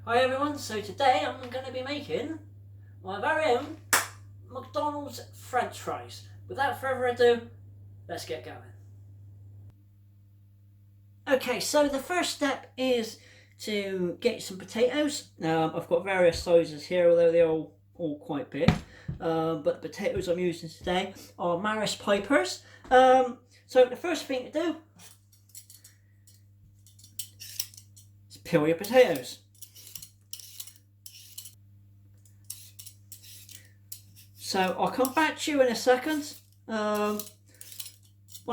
Hi everyone, so today I'm going to be making my very own McDonald's French fries. Without further ado, let's get going. Okay, so the first step is to get some potatoes. I've got various sizes here, although they're all quite big. But the potatoes I'm using today are Maris Pipers. So the first thing to do is peel your potatoes. So I'll come back to you in a second when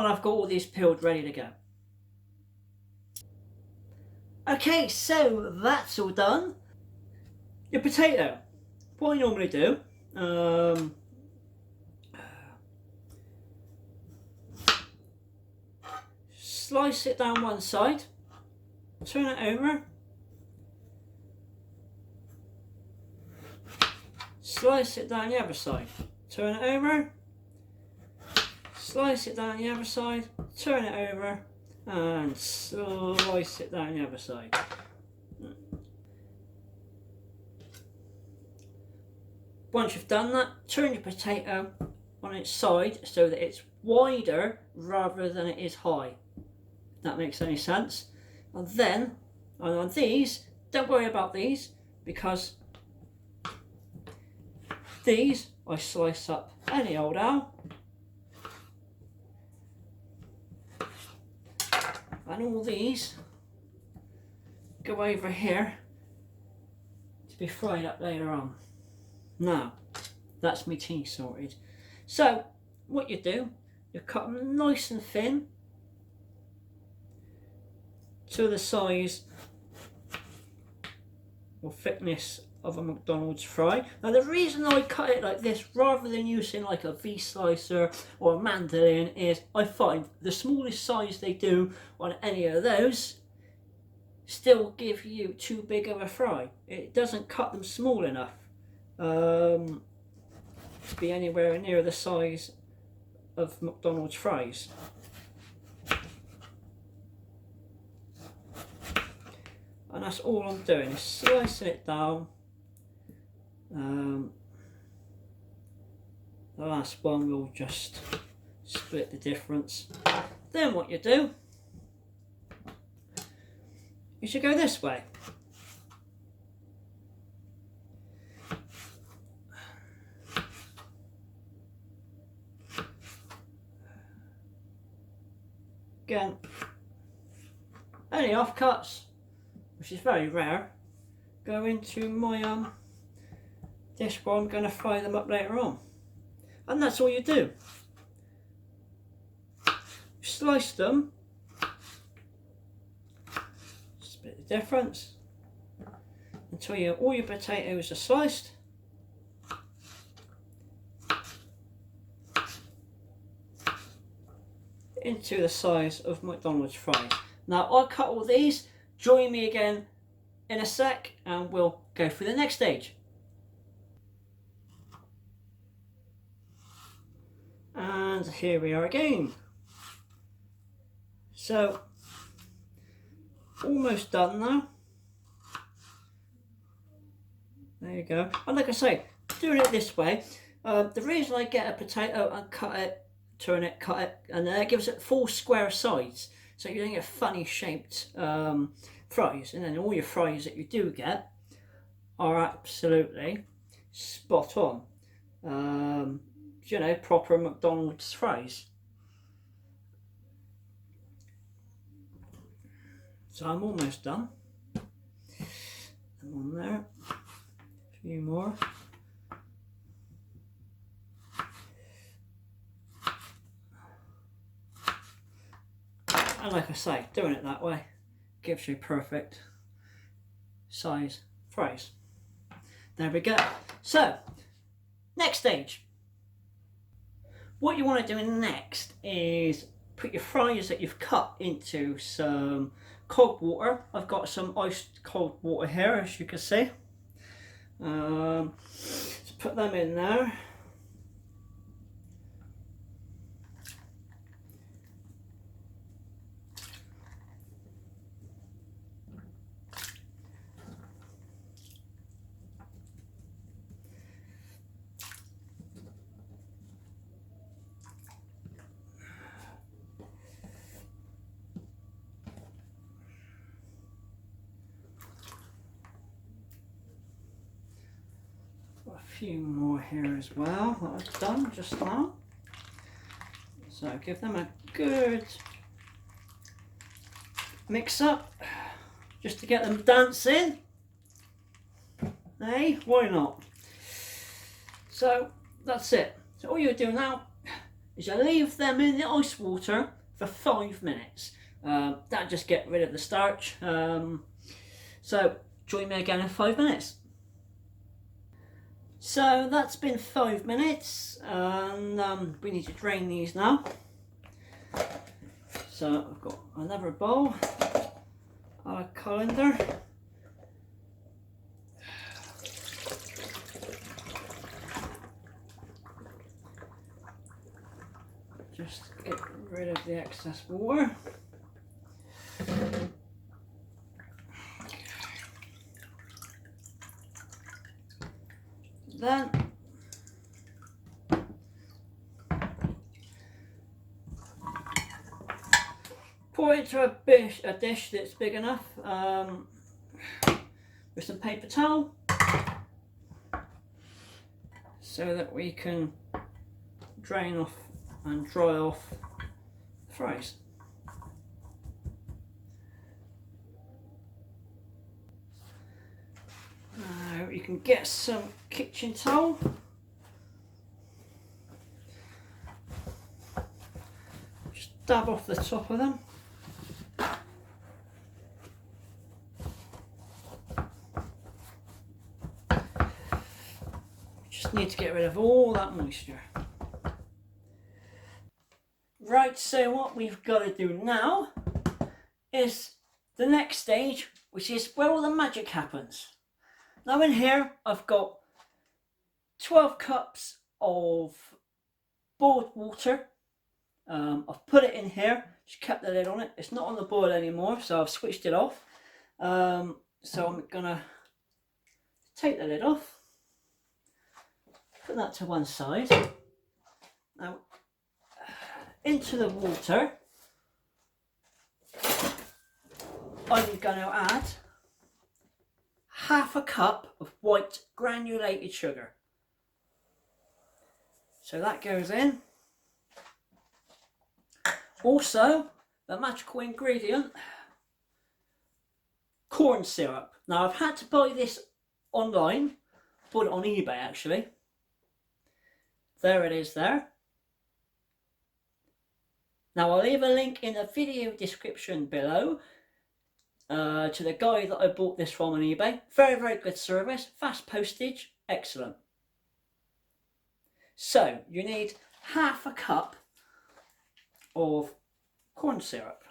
I've got all these peeled ready to go. Okay, so that's all done. Your potato, what I normally do, slice it down one side, turn it over, slice it down the other side, turn it over, slice it down the other side, turn it over, and slice it down the other side. Once you've done that, turn your potato on its side so that it's wider rather than it is high. If that makes any sense. And then on these, don't worry about these, because these I slice up any old how. And all these go over here to be fried up later on. Now, that's my tea sorted. So, what you do, you cut them nice and thin to the size or thickness of a McDonald's fry. Now, the reason I cut it like this rather than using like a V-slicer or a mandolin is I find the smallest size they do on any of those still give you too big of a fry. It doesn't cut them small enough to be anywhere near the size of McDonald's fries. And that's all I'm doing, is slicing it down. The last one will just split the difference. Then what you do is you go this way. Again, any offcuts, which is very rare, go into my dish where I'm going to fry them up later on. And that's all you do. Slice them, split the difference until all your potatoes are sliced. Into the size of McDonald's fries. Now I'll cut all these. Join me again in a sec and we'll go through the next stage. And here we are again. So, almost done now. There you go. And like I say, doing it this way, the reason I get a potato and cut it, turn it, cut it, and then it gives it 4 square sides. So you don't get funny shaped fries. And then all your fries that you do get are absolutely spot on. You know, proper McDonald's fries. So I'm almost done. I'm on there. A few more. And like I say, doing it that way gives you perfect size fries. There we go. So, next stage. What you want to do next is put your fries that you've cut into some cold water. I've got some iced cold water here, as you can see. Let's put them in there. got a few more here as well that I've done just now. So give them a good mix up just to get them dancing. Hey, why not? So that's it. So all you do now is you leave them in the ice water for 5 minutes. That just get rid of the starch. So join me again in 5 minutes. So that's been 5 minutes, and we need to drain these now. So I've got another bowl, a colander. Just get rid of the excess water. Then pour it into a dish that's big enough with some paper towel so that we can drain off and dry off the fries. Now you can get some kitchen towel. Just dab off the top of them. Just need to get rid of all that moisture. Right, so what we've got to do now is the next stage, which is where all the magic happens. Now in here I've got 12 cups of boiled water. I've put it in here, just kept the lid on it. It's not on the boil anymore, so I've switched it off. So I'm gonna take the lid off, put that to one side. Now into the water I'm going to add half a cup of white granulated sugar. So that goes in. Also, the magical ingredient, corn syrup. Now I've had to buy this online, bought it on eBay actually. There it is there. Now I'll leave a link in the video description below to the guy that I bought this from on eBay. Very, very good service, fast postage, excellent. So you need half a cup of corn syrup.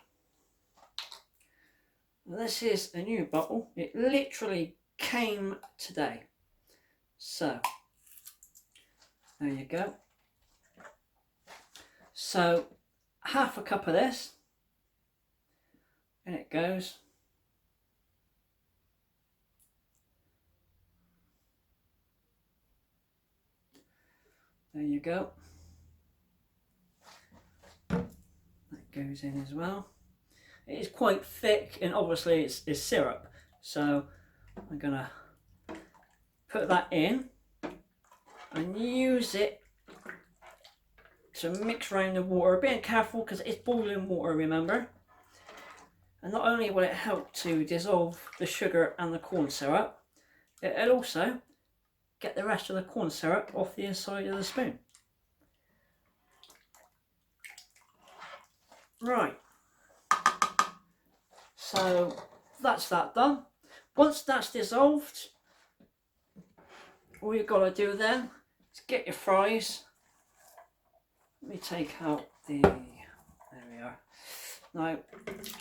This is a new bottle, it literally came today. So there you go. So half a cup of this, and it goes. There you go. That goes in as well. It is quite thick, and obviously it's syrup, so I'm gonna put that in and use it to mix around the water, being careful because it's boiling water, remember. And not only will it help to dissolve the sugar and the corn syrup, it'll also get the rest of the corn syrup off the inside of the spoon. Right, so that's that done. Once that's dissolved, all you've got to do then is get your fries. Let me take out the, there we are. Now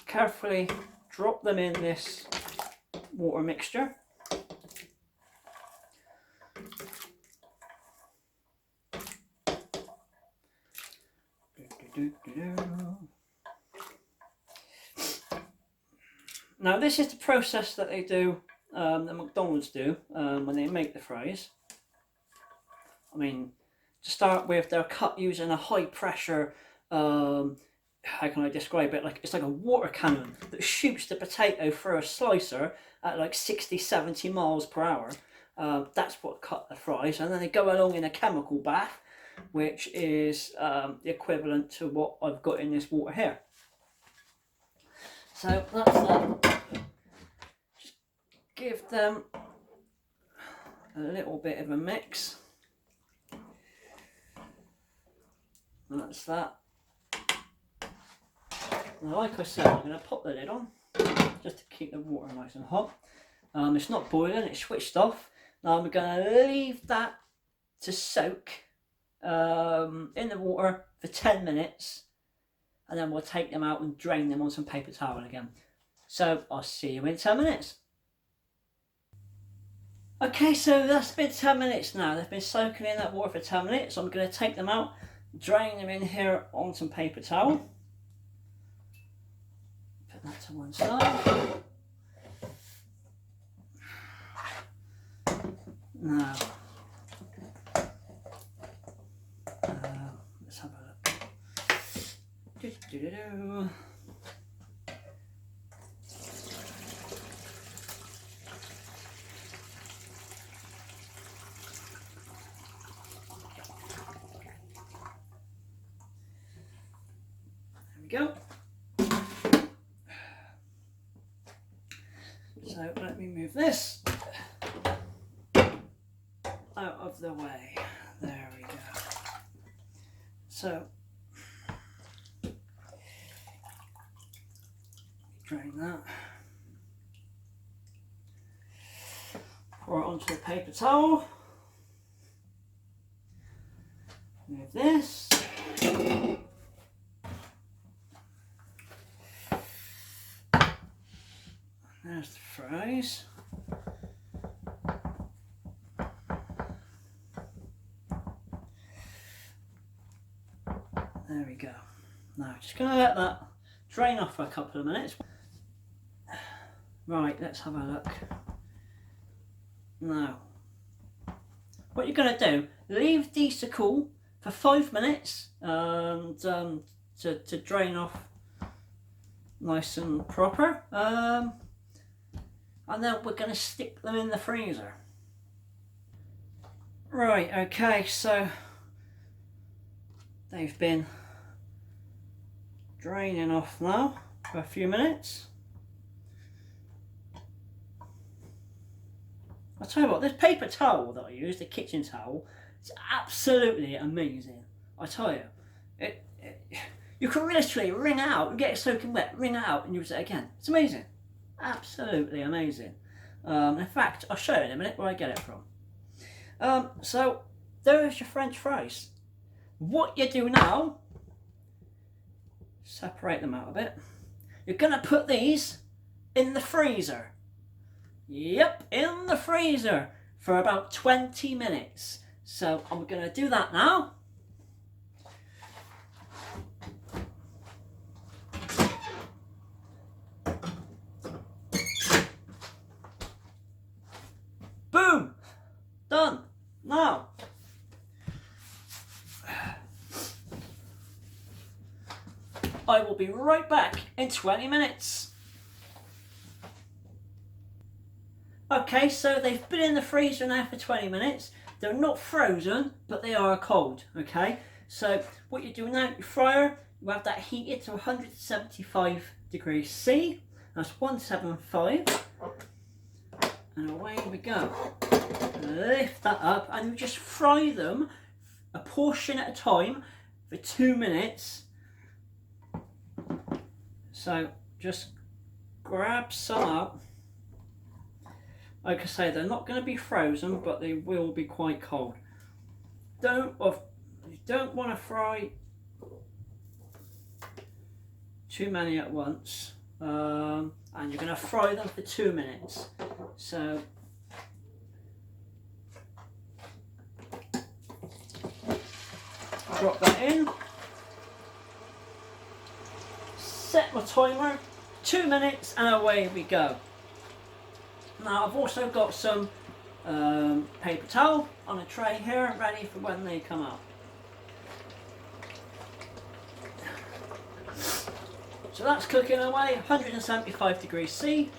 carefully drop them in this water mixture. Now this is the process that they do, that McDonald's do when they make the fries. I mean, to start with, they're cut using a high pressure, how can I describe it, like it's like a water cannon that shoots the potato through a slicer at like 60-70 miles per hour. That's what cut the fries, and then they go along in a chemical bath, which is the equivalent to what I've got in this water here. So that's that. Just give them a little bit of a mix. That's that. Now, like I said, I'm going to pop the lid on just to keep the water nice and hot. It's not boiling, it's switched off. Now I'm going to leave that to soak in the water for 10 minutes, and then we'll take them out and drain them on some paper towel again. So I'll see you in 10 minutes. Okay, so that's been 10 minutes now. They've been soaking in that water for 10 minutes. I'm going to take them out, drain them in here on some paper towel. Put that to one side. Now, let's have a look. There we go. So let me move this out of the way. There we go. So drain that. Pour it onto the paper towel. Move this. There's the fries. There we go. Now, just going to let that drain off for a couple of minutes. Right, let's have a look. Now, what you're going to do, leave these to cool for 5 minutes and to drain off nice and proper. And then we're going to stick them in the freezer. Right, okay, so they've been draining off now for a few minutes. I'll tell you what, this paper towel that I use, the kitchen towel, it's absolutely amazing. I tell you, you can literally wring it out and get it soaking wet, wring it out and use it again. It's amazing. Absolutely amazing. In fact, I'll show you in a minute where I get it from. So there's your French fries. What you do now, separate them out a bit. You're going to put these in the freezer. Yep, in the freezer for about 20 minutes. So I'm going to do that now. Boom! Done. Now, I will be right back in 20 minutes. Okay, so they've been in the freezer now for 20 minutes. They're not frozen, but they are cold, okay? So what you do now, your fryer, you have that heated to 175 degrees C. That's 175. And away we go. Lift that up and you just fry them a portion at a time for 2 minutes. So just grab some up. Like I say, they're not going to be frozen, but they will be quite cold. You don't want to fry too many at once, and you're going to fry them for 2 minutes. So drop that in. Set my timer, 2 minutes, and away we go. Now I've also got some paper towel on a tray here, ready for when they come out. So that's cooking away, 175 degrees C.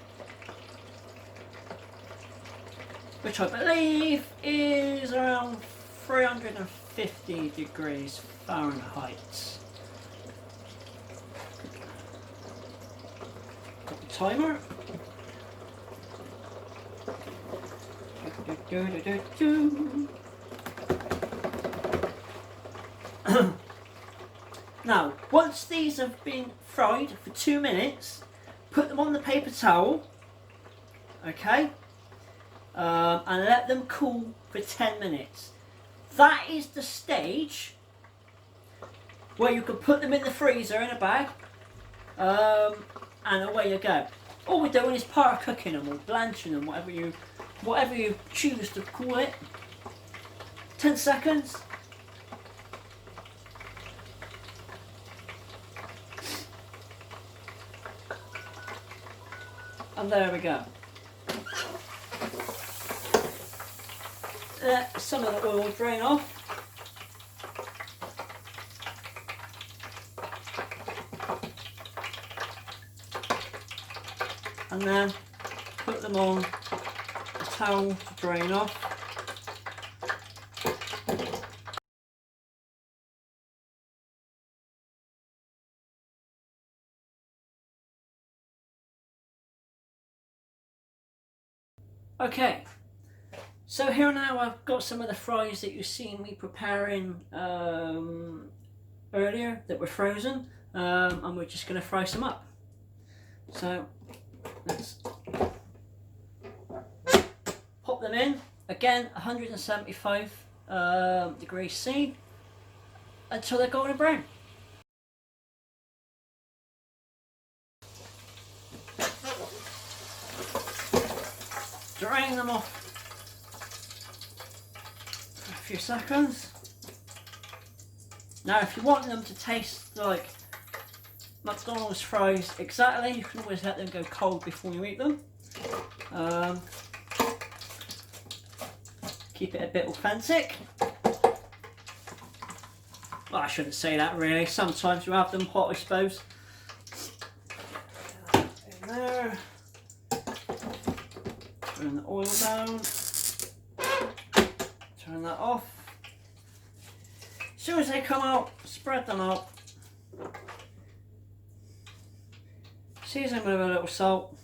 which I believe is around 350 degrees Fahrenheit. Got the timer. Now, once these have been fried for 2 minutes, put them on the paper towel, okay, and let them cool for 10 minutes. That is the stage where you can put them in the freezer in a bag, and away you go. All we're doing is par cooking them or blanching them, whatever you choose to call it. 10 seconds. And there we go. Let some of the oil drain off. And then put them on the towel to drain off. Okay, so here now I've got some of the fries that you've seen me preparing earlier that were frozen, and we're just going to fry some up. So let's pop them in, again 175 degrees C, until they're golden brown. Drain them off for a few seconds. Now if you want them to taste like McDonald's fries exactly, you can always let them go cold before you eat them. Keep it a bit authentic. Well, I shouldn't say that really, sometimes you have them hot, I suppose. In there. Turn the oil down, turn that off. As soon as they come out, spread them out. Season with a little salt.